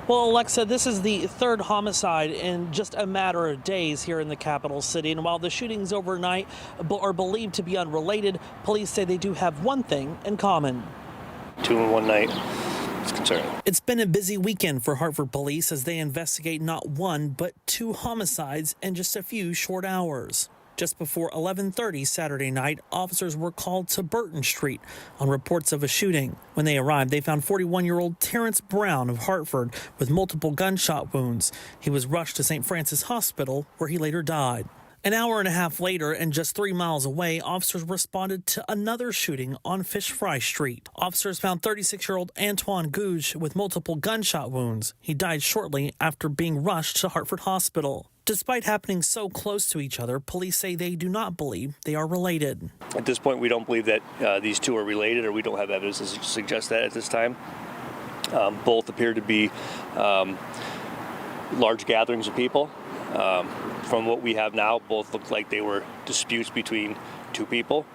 Well, Alexa, this is the third homicide in just a matter of days here in the capital city. And while the shootings overnight are believed to be unrelated, police say they do have one thing in common. 2 in one night. It's concerning. It's been a busy weekend for Hartford police as they investigate not one, but 2 homicides in just a few short hours. Just before 11:30 Saturday night, officers were called to Burton Street on reports of a shooting. When they arrived, they found 41-year-old Terrence Brown of Hartford with multiple gunshot wounds. He was rushed to St. Francis Hospital, where he later died. An hour and a half later, and just 3 miles away, officers responded to another shooting on Fish Fry Street. Officers found 36-year-old Antoine Gouge with multiple gunshot wounds. He died shortly after being rushed to Hartford Hospital. Despite happening so close to each other, police say they do not believe they are related. At this point, we don't believe that these two are related, or we don't have evidence to suggest that at this time. Both appear to be large gatherings of people. From what we have now, both look like they were disputes between 2 people.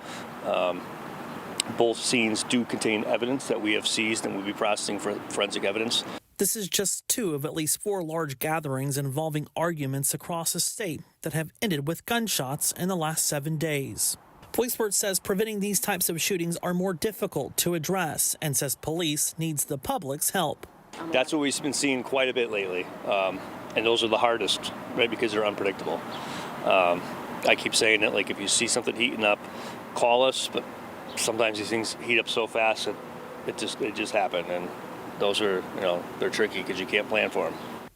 Both scenes do contain evidence that we have seized and will be processing for forensic evidence. This is just 2 of at least 4 large gatherings involving arguments across the state that have ended with gunshots in the last 7 days. Police Report says preventing these types of shootings are more difficult to address and says police needs the public's help. That's what we've been seeing quite a bit lately. And those are the hardest, right, because they're unpredictable. I keep saying it, like if you see something heating up, call us, but sometimes these things heat up so fast that it just happened. And those are, they're tricky because you can't plan for them.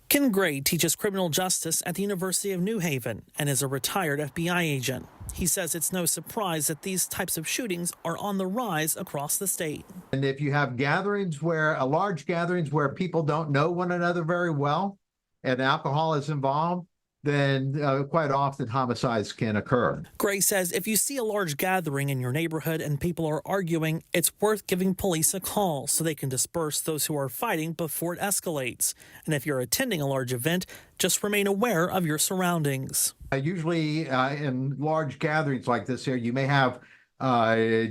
Ken Gray teaches criminal justice at the University of New Haven and is a retired FBI agent. He says it's no surprise that these types of shootings are on the rise across the state. And if you have large gatherings where people don't know one another very well and alcohol is involved, then quite often homicides can occur. Gray says if you see a large gathering in your neighborhood and people are arguing, it's worth giving police a call so they can disperse those who are fighting before it escalates. And if you're attending a large event, just remain aware of your surroundings. Usually in large gatherings like this here, you may have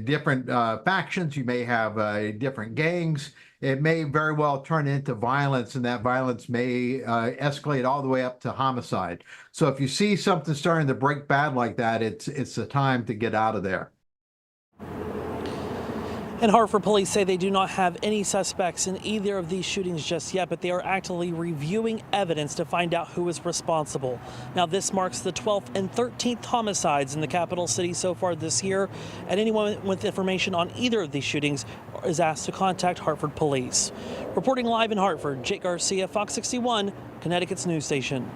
different factions, you may have different gangs. It may very well turn into violence, and that violence may escalate all the way up to homicide. So if you see something starting to break bad like that, it's the time to get out of there. And Hartford police say they do not have any suspects in either of these shootings just yet, but they are actively reviewing evidence to find out who is responsible. Now, this marks the 12th and 13th homicides in the capital city so far this year, and anyone with information on either of these shootings is asked to contact Hartford police. Reporting live in Hartford, Jake Garcia, Fox 61, Connecticut's news station.